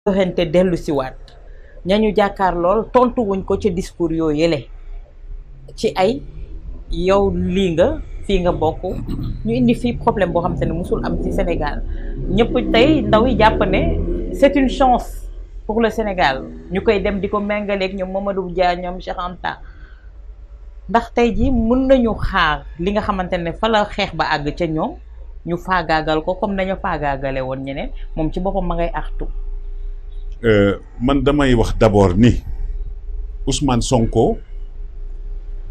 joxente dellu si waat ñañu jàkkaar lool tontu wuñ ko ci discours yoo yële ci ay yow lii nga fii nga bokk ñu indi fii problème boo xam te ne musul am ci Sénégal ñëpp tey ndaw yi jàpp ne c'est une chance pour le Sénégal ñu koy dem di ko méngaleeg ñoom Mamadou Dia ñoom Cheikh Anta ndax tey ji mën nañu xaar li nga xamante ne fa la xeex ba àgg ca ñoom ñu faagaagal ko comme nañu faagaagale woon ñeneen moom ci boppam ma ngay artu. man damay wax d'abord ni Ousmane Sonko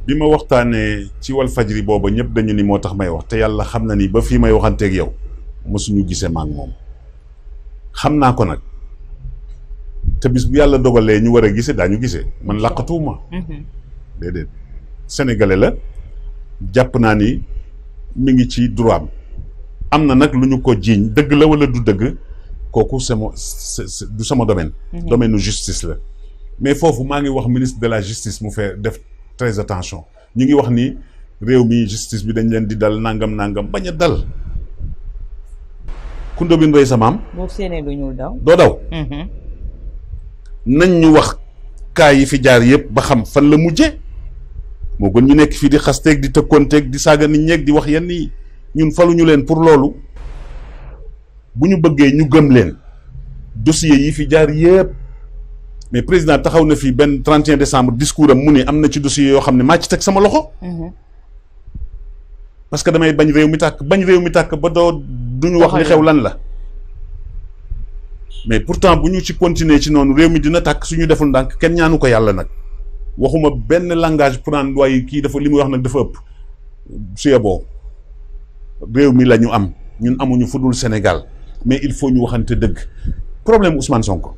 bi ma waxtaanee ci Walfadjri booba ñëpp dañu ni moo tax may wax te yàlla xam na ni ba fii may waxanteeg yow mosuñu gisee maak moom xam naa ko nag te bis bu yàlla dogalee ñu war a gisee daañu gisee man làqatuwuma déedéet sénégalais la jàpp naa ni mi ngi ci droit am na nag lu ñu ko jiiñ dëgg la wala du dëgg kooku du sama domaine domaine u justice la mais foofu maa ngi wax ministre de la justice mu fait def très attention ñu ngi wax ni réew mi justice bi dañ leen di dal nangam bañ a dal ku ndóbin rey sa maam boo séenee lu ñuul daw doo daw nañ ñu wax kaa yi fi jaar yëpp ba xam fan la mujje moo gën ñu nekk fii di xasteeg di tëkkoonteeg di saaga nit ñeeg di wax yenn yi ñun faluñu leen pour loolu bu ñu bëggee ñu gëm leen dossier yi fi jaar yëpp mais président taxaw na fi benn 31 décembre discours am mu ne am na ci dossier yoo xam ne maa ci teg sama loxo parce que damay bañ réew mi tàkk ba duñu wax li xew lan la mais pourtant bu ñu ci continuer ci noonu réew mi dina tàkk suñu deful ndànk kenn ñaanu ko yàlla nag waxuma benn langage pour naan waaye kii dafa li muy wax nag dafa ëpp suyeboo réew mi la ñu am ñun amuñu fu dul Sénégal mais il faut ñu waxante dëgg problème Ousmane Sonko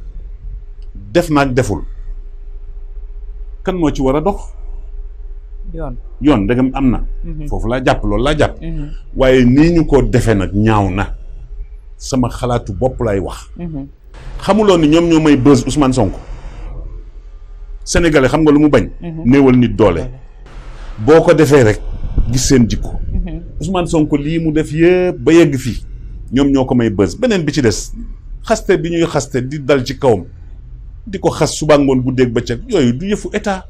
def naag deful kan moo ci war a dox yoon dëggam am na foofu laa jàpp loolu laa jàpp waaye nii ñu ko defee nag ñaaw na sama xalaatu bopp lay wax xamuloo ni ñoom ñoo may buzz Ousmane Sonko sénégalais xam nga lu mu bañ néewal nit doole boo ko defee rek gis seen jikko Ousmane Sonko lii mu def yëpp ba yegg fii ñoom ñoo ko may buzz beneen bi ci des xaste bi ñuy xaste di dal ci kawam di ko xas suba ngoon guddeeg bëccëg yooyu du yëfu état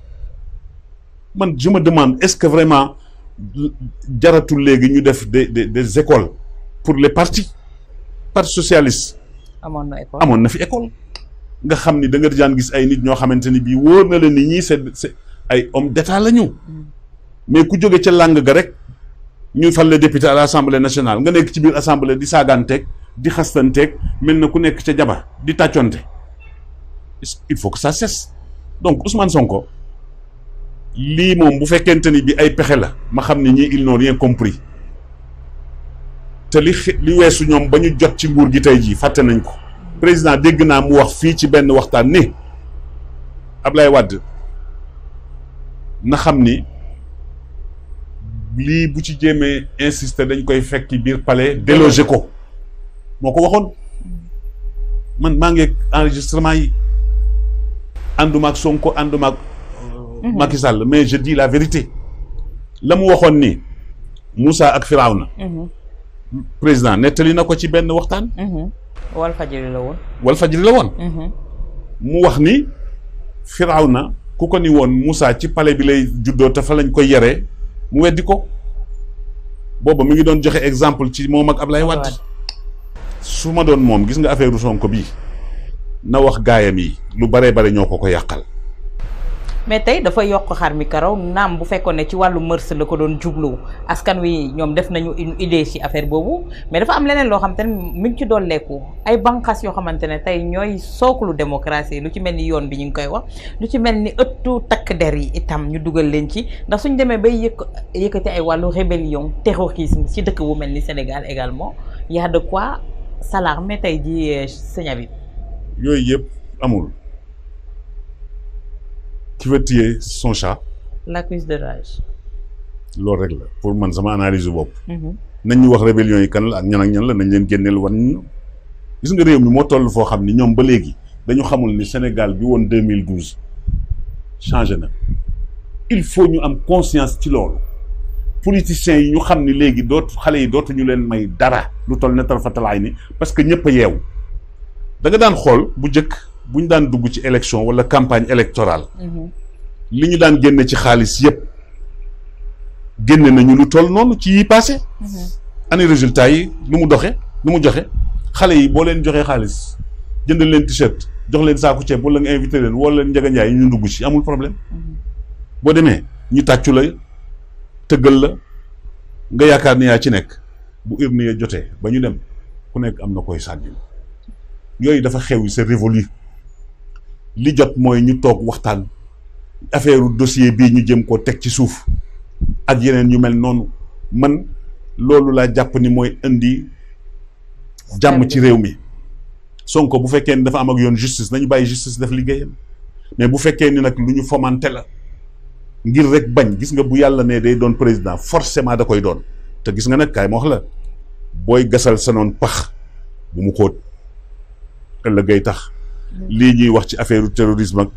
man je me demande est-ce que vraiment jaratul léegi ñu def des écoles pour les partis socialiste amoon na fi école nga xam ni da nga daan gis ay nit ñoo xamante ni bii wóor na leen ni ñii c'est ay homme d'état la ñu mais ku jóge ca làng ga rek ñu fal le député à l'Assemblée nationale nga nekk ci biir assemblée di saagaanteeg di xastanteeg mel na ku nekk ca jaba di tàcconte il faut que ça cesse donc Ousmane Sonko lii moom bu fekkente ni bi ay pexe la ma xam ni ñii ils n'ont rien compris te li weesu ñoom ba ñu jot ci nguur gi tey jii fàtte nañ ko président dégg naa mu wax fii ci benn waxtaan ni Ablaye Wade na xam ni lii bu ci jéemee insister dañ koy fekki biir palais déloger ko moo ko waxoon man maa ngi enregistrement yi ànduma ak Sonko ànduma ak Macky Sall mais je dis la vérité la mu waxoon ni Moussa ak Firawna président nettali na ko ci benn waxtaan Walfadjri la woon mu wax ni Firawna ku ko ni woon Moussa ci palais bi lay juddoo te fa lañ koy yaree mu weddi ko booba mi ngi doon joxe exemple ci moom ak Ablaye Wade su ma doon moom gis nga affaire Sonko bii na wax gaayam yi lu bare ñoo ko yàqal mais tey dafa yokk xar mi karaw naam bu fekkoon ne ci wàllu mërs la ko doon jublu askan wi ñoom def nañu une idée ci affaire boobu mais dafa am leneen loo xam te ne mi ngi ci dolleeku ay banqaas yoo xamante ne tey ñooy sooklu démocratie lu ci mel ni yoon bi ñu ngi koy wax lu ci mel ni ëttu takk der yi itam ñu dugal leen ci ndax suñ demee bay yëkkati ay wàllu rébellion terrorisme ci dëkk bu mel ni Sénégal également y a de quoi s'alarmer tey ji sëñ bi yooyu yëpp amul. Qui veut tuer son chat? L'accuse de rage. loolu rek la pour man sama analyse bopp. nañ ñu wax rébellion yi kan la ak ñan la nañ leen génneel wan ñu. gis nga réew mi moo toll foo xam ni ñoom ba léegi dañu xamul ni Sénégal bi woon 2012 changé na. il faut ñu am conscience ci loolu. politiciens yi ñu xam ni léegi xale yi dootuñu leen may dara lu toll ne tal fatalaay ni parce que ñëpp a yeewu da nga daan xool bu njëkk bu ñu daan dugg ci élection wala campagne électorale li ñu daan génne ci xaalis yépp génne nañu lu toll noonu ci yi passé année résultat yi lu mu doxe lu mu joxe xale yi boo leen joxee xaalis jëndal leen t-shirt jox leen saaku ceeb wala nga invité leen wala leen njaganjaay yi ñu dugg ci amul problème boo demee ñu tàccu la tëggal la nga yaakaar ni yaa ci nekk bu urne ya jotee ba ñu dem ku nekk am na koy sànni yooyu dafa xew c'est révolu li jot mooy ñu toog waxtaan affaire dossier bii ñu jëm koo teg ci suuf ak yeneen yu mel noonu man loolu laa jàpp ni mooy indi jàmm ci réew mi Sonko bu fekkee ni dafa am ak yoon justice nañu bàyyi justice def liggéeyam mais bu fekkee ni nag lu ñu fomenté la ngir rek bañ gis nga bu yàlla ne day doon président forcément da koy doon te gis nga nag kaay ma wax la booy gasal sa noon pax bu mu xóot ëllëgay tax lii ñuy wax ci affaire terrorisme ak